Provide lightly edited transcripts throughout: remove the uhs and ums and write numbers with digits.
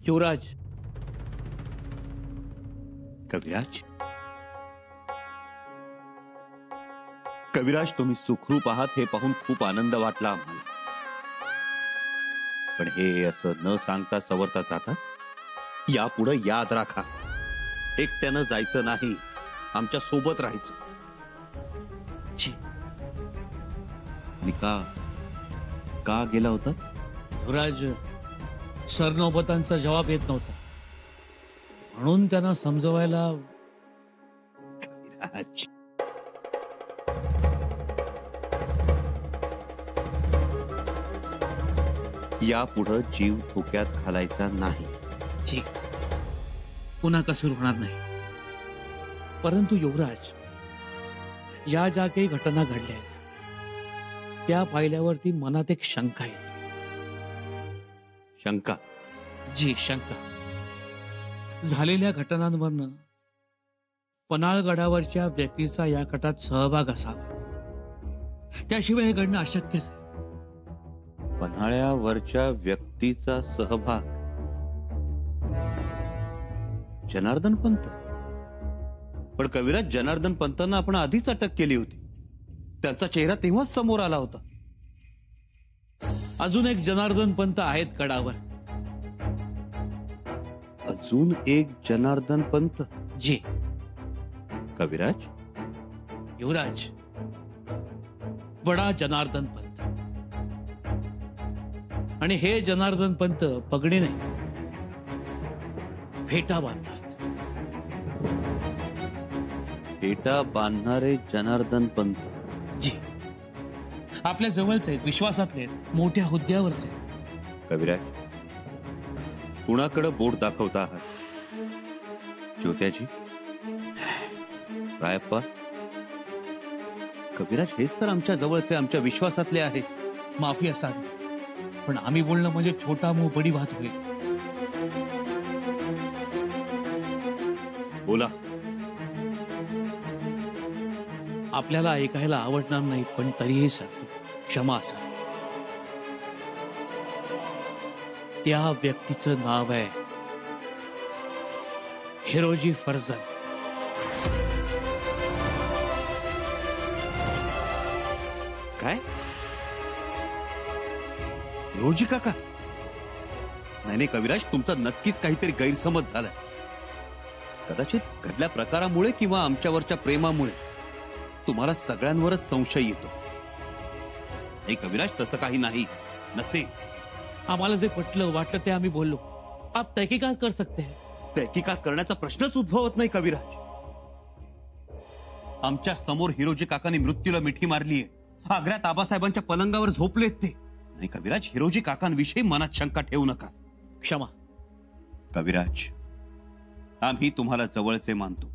युवराज. कविराज, कविराज, तुम्ही सुखरूप आहात हे पाहून खूप आनंद वाटला आम्हाला. पण हे असं न सांगता सवरता जातात. यापुढे याद राखा, एकट्यानं जायचं नाही, आमच्या सोबत राहायचं. मी का गेला होता? युवराज, सरनौबतांचा जवाब येत नव्हता म्हणून त्यांना समजवायला. कविराज, यापुढे जीव धोक्यात घालायचा नाही. जी, पुन्हा कसूर होणार नाही. परंतु युवराज, या ज्या काही घटना घडल्या त्या पाहिल्यावरती मनात एक शंका येते. शंका? जी, शंका. झालेल्या घटनांवरनं पन्हाळगडावरच्या व्यक्तीचा या कटात सहभाग असावा, त्याशिवाय हे घडणं अशक्यच आहे. पन्हाळ्यावरच्या व्यक्तीचा सहभाग? जनार्दन पंत? पण कविराज, जनार्दन पंतांना आपण आधीच अटक केली होती. त्यांचा चेहरा तेव्हाच समोर आला होता. अजून एक जनार्दन पंत आहेत गडावर. अजून एक जनार्दन पंत? जी. कविराज? युवराज, बडा जनार्दन पंत. आणि हे जनार्दन पंत पगडी नाही, फेटा बांधतात. फेटा बांधणारे जनार्दन पंत? जी, आपल्या जवळचे आहेत, विश्वासातले आहेत, मोठ्या हुद्द्यावरचे. कविराज, कुणाकडे बोट दाखवता आहात? ज्योत्याजी? रायप्पा? कविराज, हेच तर आमच्या जवळचे, आमच्या विश्वासातले आहे. माफी असावी, पण आम्ही बोलणं म्हणजे छोटा मुंह बडी बात होईल. बोला. आपल्याला ऐकायला आवडणार नाही, पण तरीही सांगतो, क्षमा असावी. त्या व्यक्तीचं नाव आहे हिरोजी फर्जन. काय? हिरोजी काका? नाही नाही कविराज, तुमचा नक्कीच काहीतरी गैरसमज झालाय. कदाचित घडल्या प्रकारामुळे किंवा आमच्यावरच्या प्रेमामुळे तुम्हाला सगळ्यांवरच संशय येतो. नाही कविराज, तसं काही नाही. नसे, आम्हाला जे पटलं वाटलं ते आम्ही बोललो. आप तहकीकात कर सकते हैं. तहकीकात करण्याचा प्रश्नच उद्भवत नाही कविराज. आमच्या समोर हिरोजी काकांनी मृत्यूला मिठी मारलीये. आग्र्यात आबासाहेबांच्या पलंगावर झोपलेत ते. नाही कविराज, हिरोजी काकांविषयी मनात शंका ठेवू नका. क्षमा. कविराज, आम्ही तुम्हाला जवळचे मानतो,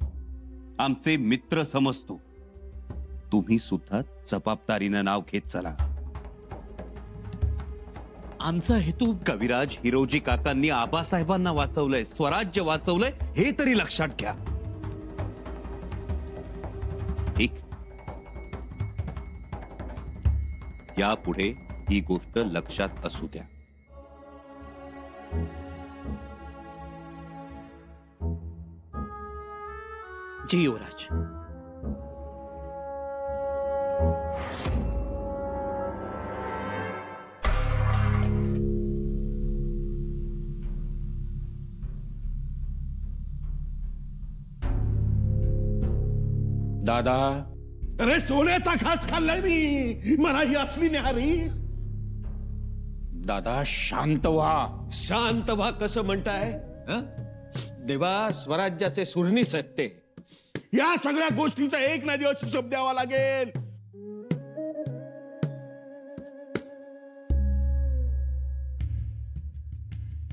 आमचे मित्र समजतो. तुम्ही सुद्धा जबाबदारीनं नाव घेत चला. आमचा हेतू. कविराज, हिरोजी काकांनी आबासाहेबांना वाचवलंय, स्वराज्य वाचवलंय, हे तरी लक्षात घ्या. ठीक? यापुढे ही गोष्ट लक्षात असू द्या. जी युवराज. दादा, अरे सोन्याचा घास खाल्लाय मी, मला ही असली न्याहारी. दादा शांत व्हा. शांत व्हा कसं म्हणताय? देवा, स्वराज्याचे सुरनीस आहेत ते. या सगळ्या गोष्टीचा एक ना दिवस हिशोब द्यावा लागेल.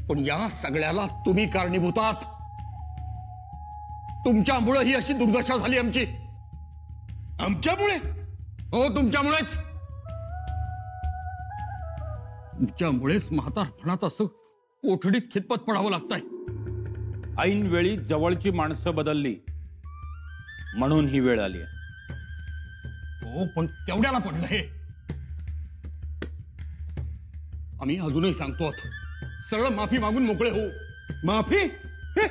पण या सगळ्याला तुम्ही कारणीभूत आहात. तुमच्यामुळे ही अशी दुर्दशा झाली आमची. आमच्यामुळे? हो, तुमच्यामुळेच. तुमच्यामुळेच म्हातारपणात असं कोठडीत खितपत पडावं लागतंय. ऐन वेळी जवळची माणसं बदलली म्हणून ही वेळ आली. हो, पण केवढ्याला पडलं हे? आम्ही अजूनही सांगतो, सरळ माफी मागून मोकळे हो. माफी हे?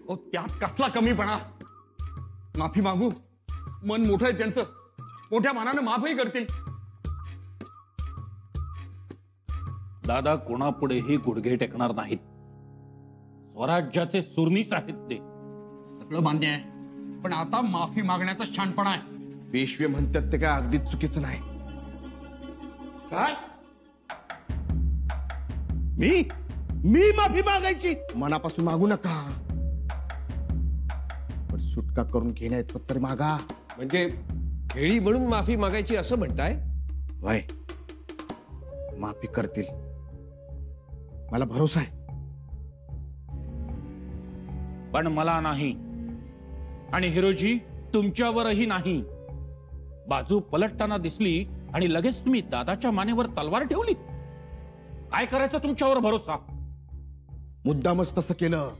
ओ त्यात कसला कमीपणा. माफी मागू, मन मोठं आहे त्यांचं, मोठ्या मनानं माफही करतील. दादा कोणापुढेही गुडघे टेकणार नाहीत. स्वराज्याचे सुरनीस आहेत ते. सगळं मान्य आहे, पण आता माफी मागण्याचा शहाणपणा आहे. पेशवे म्हणतात ते काय अगदीच चुकीचं नाही. काय मी माफी मागायची? मनापासून मागू नका, पण सुटका करून घेण्यात पत्तर मागा. म्हणजे खेळी म्हणून माफी मागायची असं म्हणताय? वय माफी करतील, मला भरोसा आहे. पण मला नाही, आणि हिरोजी तुमच्यावरही नाही. बाजू पलटताना दिसली आणि लगेच तुम्ही दादाच्या मानेवर तलवार ठेवली. काय करायचं तुमच्यावर भरोसा? मुद्दामच तसं केलं,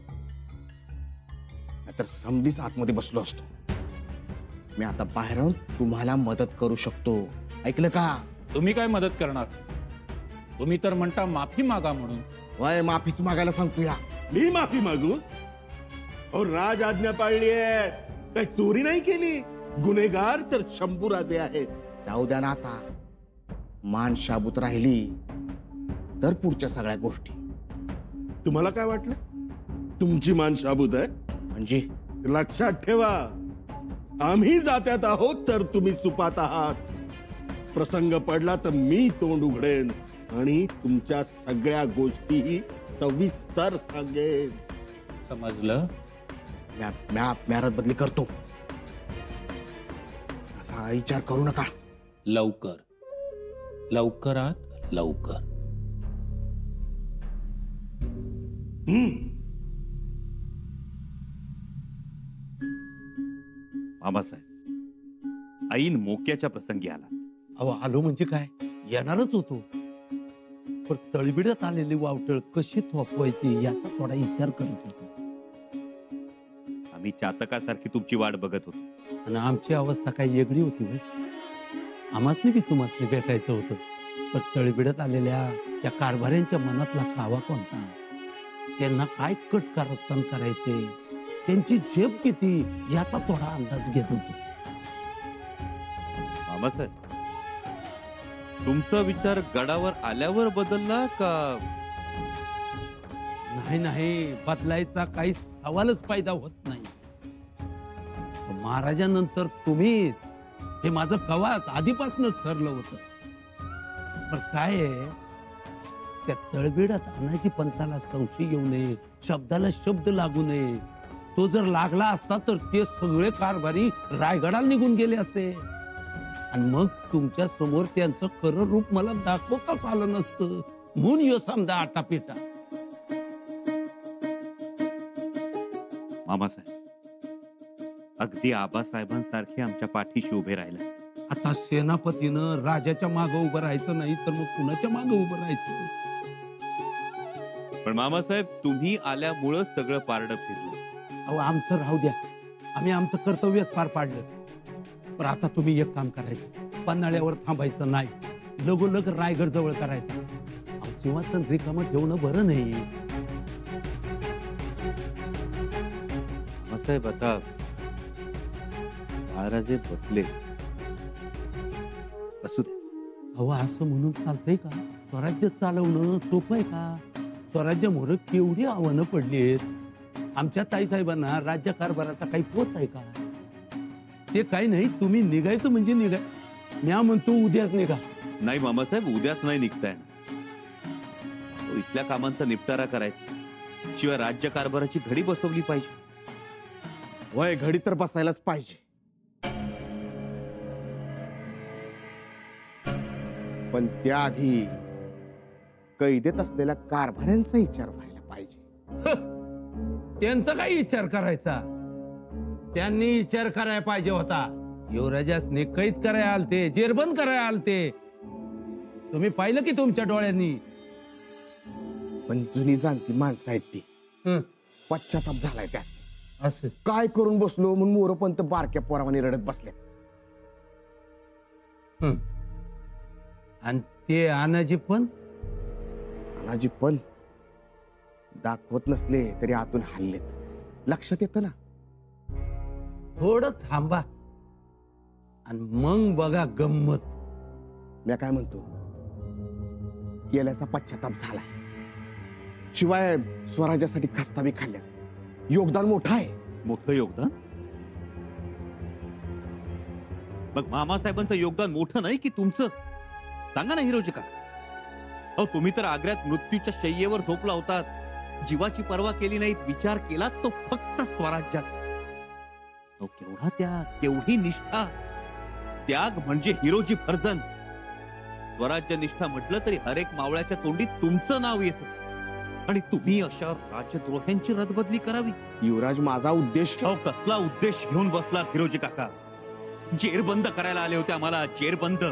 नाहीतर समधीच आतमध्ये बसलो असतो. मी आता बाहेर राहून तुम्हाला मदत करू शकतो, ऐकलं का? तुम्ही काय मदत करणार? तुम्ही तर म्हणता माफी मागा म्हणून. वय माफीच मागायला सांगतो या. मी माफी मागू? अहो राज आज्ञा पाळली आहे, काही चोरी नाही केली. गुन्हेगार तर शंभूराजे आहेत. जाऊ द्या ना आता. मान शाबूत राहिली तर पुढच्या सगळ्या गोष्टी. तुम्हाला काय वाटलं तुमची मान शाबूत आहे? म्हणजे लक्षात ठेवा, आम्ही जात्यात आहोत तर तुम्ही सुपात आहात. प्रसंग पडला तर मी तोंड उघडेन आणि तुमच्या सगळ्या गोष्टीही सविस्तर सांगेन. समजलं? म्यारत बदली करतो, असा विचार करू नका. लवकर, लवकरात लवकर. मामासाहेब, ऐन मोक्याच्या प्रसंगी आला. अहो आलो म्हणजे काय, येणारच होतो, पण तळबिडत आलेली वावटळ कशी थोपवायची याचा थोडा विचार करत होतो. आम्ही चातकासारखी तुमची वाट बघत होतो. आणि आमची अवस्था काही वेगळी होती होय. आम्हासनी बी तुम्हासनी भेटायचं होतं, पण तळबिडत आलेल्या त्या कारभाऱ्यांच्या मनातला कावा कोणता, त्यांना काय कट कारस्थान करायचे, त्यांची झेप किती याचा थोडा अंदाज घेत होतो. मामासाहेब, तुमचा विचार गडावर आल्यावर बदलला का? नाही, बदलायचा काही सवालच पैदा होत नाही. महाराजांनंतर तुम्ही, हे माझं कवाच आधीपासूनच ठरलं होतं. पण काय आहे, त्या तळबिडात अनाजी पंथाला संशय येऊ नये, शब्दाला शब्द लागू नये. तो जर लागला असता तर ते सगळे कारभारी रायगडाला निघून गेले असते, आणि मग तुमच्या समोर त्यांचं खरं रूप मला दाखवताच आलं नसतं. म्हणून यो समजा आटापिटा. मामासाहेब, अगदी आबासाहेबांसारखे आमच्या पाठीशी उभे राहिले. आता सेनापतीनं राजाच्या मागं उभं राहायचं नाही तर मग कुणाच्या मागं उभं राहायचं? पण मामासाहेब, तुम्ही आल्यामुळं सगळं पारडं फिरलं. अहो आमचं राहू द्या, आम्ही आमचं कर्तव्यच पार पाडलं. पण आता तुम्ही एक काम करायचं, पन्हाळ्यावर थांबायचं नाही, लगोलग रायगड जवळ करायचं. सिंहासन रिकामं ठेवणं बरं नाही. मामासाहेब, आता महाराजे बसले, असू दे. अहो असं म्हणून चालतंय का? स्वराज्य चालवणं सोपं आहे का? स्वराज्यामुळे केवढी आव्हानं पडली आहेत. आमच्या ताईसाहेबांना राज्यकारभाराचा काही पोच आहे का? ते काही नाही, तुम्ही निघायचं म्हणजे निघाय. मी म्हणतो उद्याच निघा. नाही मामासाहेब, उद्याच नाही निघताय ना. इथल्या कामांचा निपटारा करायचा, शिवाय राज्यकारभाराची घडी बसवली पाहिजे. वय घडी तर बसायलाच पाहिजे, पण त्याआधी कैदेत असलेल्या कारभाऱ्यांचा विचार व्हायला पाहिजे. त्यांचा काही विचार करायचा? त्यांनी विचार करायला पाहिजे होता. युवराजासने कैद करायला आलते, जेरबंद करायला आलते. तुम्ही पाहिलं की तुमच्या डोळ्यांनी. पण जुनी जाणती माणसं आहेत ती, पश्चाताप झालाय त्यात. असं काय करून बसलो म्हणून मोरपंत बारक्या पोरावानी रडत बसले. आणि ते आनाजी पण तानाजी पण दाखवत नसले तरी आतून हल्लेत, लक्षात येतं ना. थोडं थांबा आणि मग बघा गंमत. मी काय म्हणतो, केल्याचा पश्चाताप झालाय, शिवाय स्वराज्यासाठी खस्तावी खाल्ल्या, योगदान मोठं आहे. मोठं योगदान? मग मामासाहेबांचं योगदान मोठं नाही की तुमचं? सांगा ना हिरोजी काका. अहो तुम्ही तर आग्र्यात मृत्यूच्या शय्येवर झोपला होतात, जीवाची पर्वा केली नाहीत, विचार केला तो फक्त स्वराज्याचा. अहो केवढा त्याग, केवढी निष्ठा. त्याग म्हणजे हिरोजी फर्जन. स्वराज्य निष्ठा म्हटलं तरी हर एक मावळ्याच्या तोंडी तुमचं नाव येतं, आणि तुम्ही अशा राजद्रोह्यांची रदबदली करावी. युवराज, माझा उद्देश अहो कसला उद्देश घेऊन बसला हिरोजी काका? जेरबंद करायला आले होते आम्हाला, जेरबंद.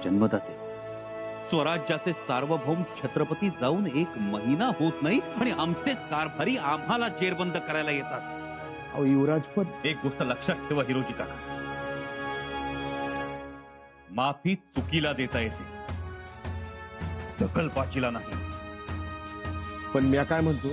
जन्मदाते स्वराज्याचे सार्वभौम छत्रपती जाऊन 1 महिना होत नाही आणि आमचेच कारभारी आम्हाला जेरबंद करायला येतात. अहो युवराज, पण एक गोष्ट लक्षात ठेवा हिरोजी काका, माफी चुकीला देता येते, दखलबाजीला नाही. पण मी काय म्हणतो,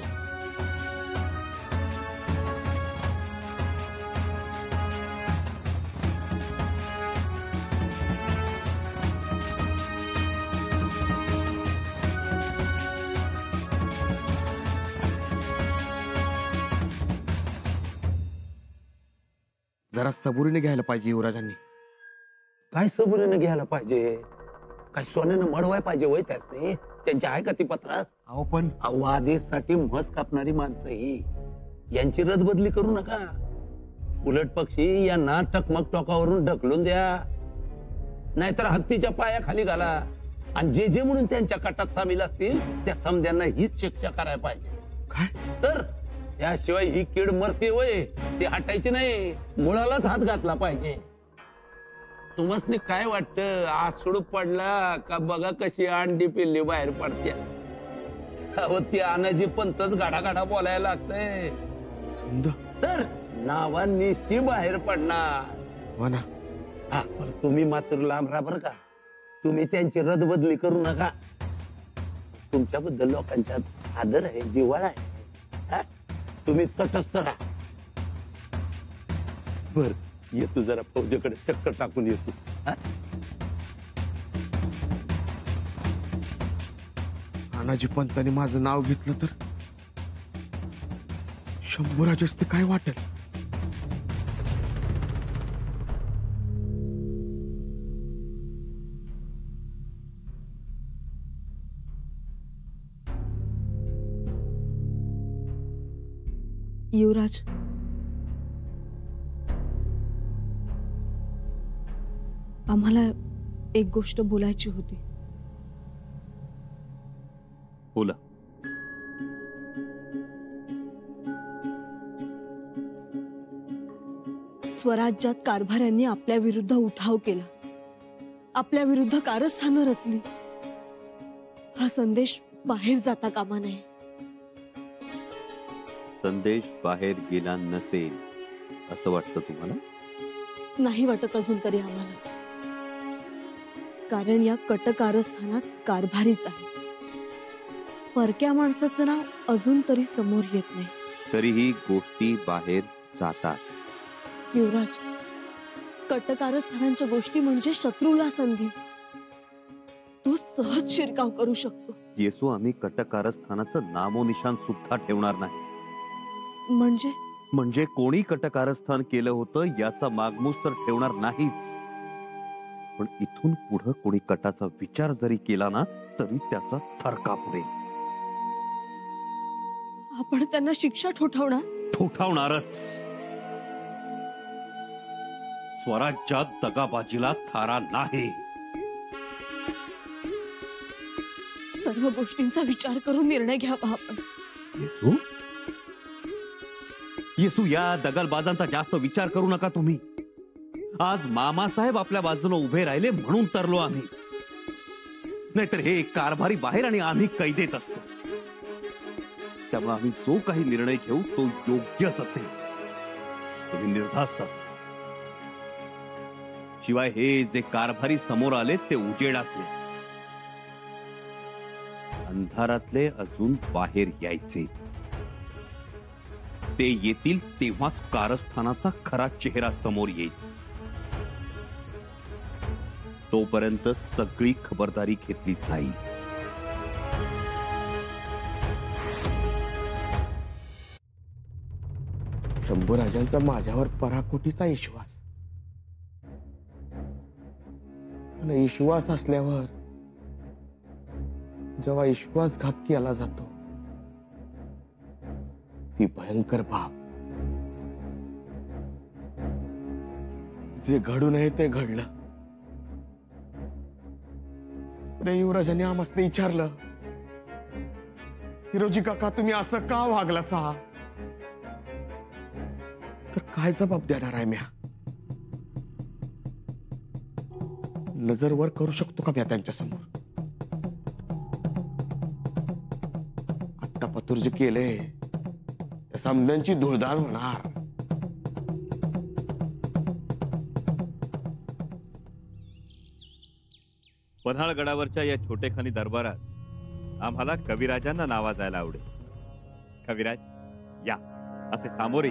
जरा सबुरीने घ्यायला पाहिजे युवराजांनी. काय सबुरीने घ्यायला पाहिजे? काय सोन्यानं मडवाय पाहिजे वय त्यासनी? त्यांच्या आहे का ती पत्रास? अहो पण वादेसाठी म्हस कापणारी माणसं ही, यांची रदबदली करू नका. उलट पक्षी यांना टकमक टोकावरून ढकलून द्या, नाहीतर हत्तीच्या पायाखाली घाला, आणि जे जे म्हणून त्यांच्या कटात सामील असतील त्या समध्यांना हीच शिक्षा करायला पाहिजे. काय तर त्याशिवाय ही कीड मरते वय, ती हटायची नाही, मुळालाच हात घातला पाहिजे. तुम्हासनी काय वाटतं, आसूड पडला का बघा कशी अंडी पिल्ली बाहेर पडत्या. अहो ती आनाजी पंतच गाडा गाडा बोलायला लागतंय, तर नावानिशी बाहेर पडणार. हो ना. हा, पण तुम्ही मात्र लांब राहा बरं का. तुम्ही त्यांची रदबदली करू नका. तुमच्याबद्दल लोकांच्यात आदर आहे, जिव्हाळा आहे. हा? तुम्ही तटस्थ राहा. बर, येतो जरा फौजेकडे चक्कर टाकून येतो. हा? तानाजी पंतांनी माझं नाव घेतलं तर शंभूराज असते काय वाटेल. युवराज, आम्हाला एक गोष्ट बोलायची होती. बोला. स्वराज्यात कारभाऱ्यांनी आपल्या विरुद्ध उठाव केला, आपल्या विरुद्ध कारस्थानं रचली. हा संदेश बाहेर जाता कामा नये. संदेश बाहेर गेला नसेल असं वाटतं तुम्हाला? नाही वाटत अजून तरी आम्हाला, कारण या कटकारस्थानात कारभारीच आहे. परक्या माणसाचं नाव अजून तरी समोर येत नाही. तरीही गोष्टी बाहेर जातात. युवराज, कटकारस्थानांच्या गोष्टी म्हणजे शत्रूला संधी. तो सहज शिरकाव करू शकतो. येसू आम्ही कटकारस्थानाचं नामोनिशान सुद्धा ठेवणार नाही. म्हणजे कोणी कटकारस्थान केलं होतं याचा मागमूस तर ठेवणार नाहीच, पण इथून पुढे कोणी कटाचा विचार जरी केला ना तरी त्याचा थरकाप उडेल. आपण त्यांना शिक्षा ठोठावणारच. स्वराज्यात दगाबाजीला थारा नाही. सर्व गोष्टींचा विचार करून निर्णय घ्यावा आपण. येसू या दगलबाजांचा जास्त विचार करू नका तुम्ही. आज मामासाहेब आपल्या बाजूला उभे राहिले म्हणून तरलो आम्ही, नाहीतर हे कारभारी बाहेर आणि आम्ही कैदेत असतो. त्यामुळे आम्ही जो काही निर्णय घेऊ तो योग्यच असेल. तुम्ही निर्धास्त असता. शिवाय हे जे कारभारी समोर आले ते उजेडातले, अंधारातले अजून बाहेर यायचे. ते येतील तेव्हाच कारस्थानाचा खरा चेहरा समोर येईल. तोपर्यंत सगळी खबरदारी घेतली जाईल. शंभूराजांचा माझ्यावर पराकोटीचा विश्वास. आणि विश्वास असल्यावर जेव्हा विश्वासघात केला जातो ती भयंकर बाब. जे घडू नये ते घडलं. रे युवराजांनी आम्हाला विचारलं, हिरोजी काका तुम्ही असं का वागला सा, तर काय जबाब देणार आहे म्या? नजर वर करू शकतो का म्या त्यांच्या समोर? आत्ता पतूर जे केले त्या समद्यांची धुळदाण होणार. पन्हाळगडावरच्या या छोटेखानी दरबारात आम्हाला कविराजांना नावाजायला आवडेल. कविराज या, असे सामोरे.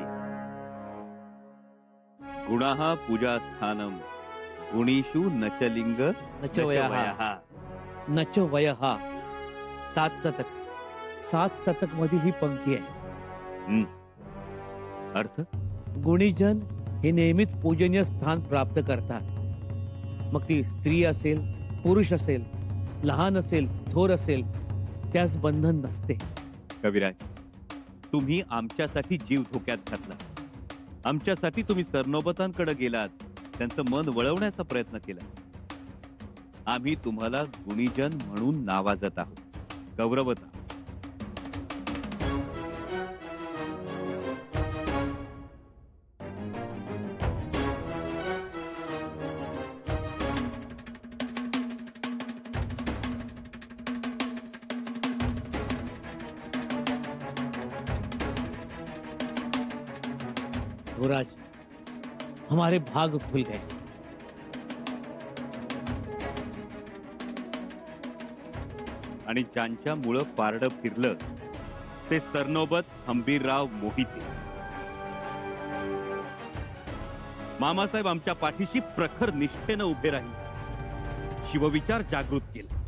गुणाः पूजा स्थानम गुणीषु नचलिंग नचवयः नचवयः. 7 शतक. 7 शतक मधील ही पंक्ती आहे. अर्थ? गुणीजन हे नेहमीच पूजनीय स्थान प्राप्त करतात. मग ती स्त्री असेल, पुरुष असेल, लहान असेल, थोर असेल, त्यास बंधन नसते. कविराज, तुम्ही आमच्यासाठी जीव धोक्यात घातला. आमच्यासाठी तुम्ही सरनोबतांकडे गेलात, त्यांचं मन वळवण्याचा प्रयत्न केला. आम्ही तुम्हाला गुणीजन म्हणून नावाजत आहोत, गौरवत आहोत. युवराज, हमारे भाग खुल गए. आणि ज्यांच्या मुळे पारडं फिरलं ते सरनोबत हंबीरराव मोहिते. मामासाहेब आमच्या पाठीशी प्रखर निष्ठेनं उभे राहिले, शिवविचार जागृत केला.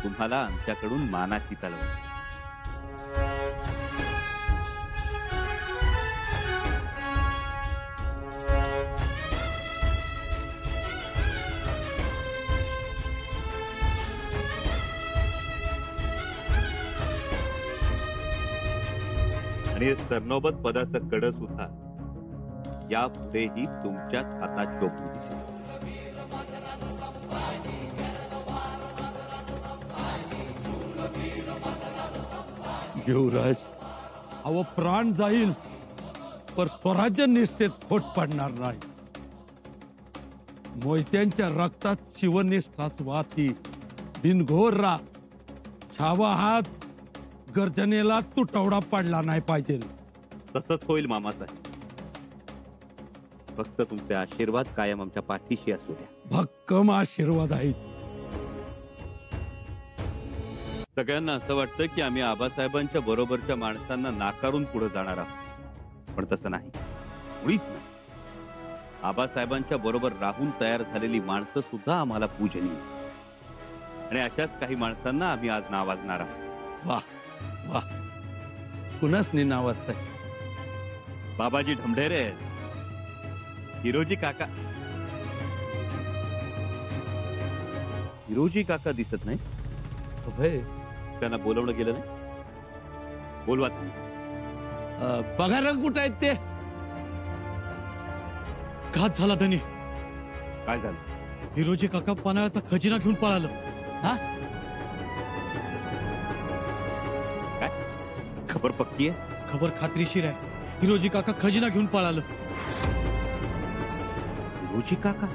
तुम्हाला आमच्याकडून मानाची तलवार. आणि सरनोबत पदाचं कड सुद्धा यापुढेही तुमच्याच हातात शोभून दिसेल. युवराज, अहो प्राण जाईल पर स्वराज्य निष्ठेत खोट पडणार नाही. मोहित्यांच्या रक्तात शिवनिष्ठाच वाती बिनघोर रा. छावा हात गर्जनेला तुटवडा पडला नाही पाहिजे. तसंच होईल मामासाहेब. फक्त तुमचे आशीर्वाद कायम आमच्या पाठीशी असू द्या. भक्कम आशीर्वाद आहेत. सगळ्यांना असं वाटतं की आम्ही आबासाहेबांच्या बरोबरच्या माणसांना नाकारून पुढे जाणार आहोत, पण तसं नाही, मुळीच नाही. आबासाहेबांच्या बरोबर राहून तयार झालेली माणसं सुद्धा आम्हाला पूजनीय, आणि अशाच काही माणसांना आम्ही आज नावाजणार आहोत. वाह वाह, कुणाच नाव असतंय? बाबाजी ढमढेरे, हिरोजी काका. हिरोजी काका दिसत नाही. त्यांना बोलवणं गेलं नाही? बोलवा तुम्ही. पगार कुठं आहेत ते? घात झाला धनी. काय झालं? हिरोजी काका पन्हाळ्याचा खजिना घेऊन पळालं. हा, खबर पक्की आहे? खबर खात्रीशीर आहे. हिरोजी काका खजिना घेऊन पळालं. हिरोजी काका?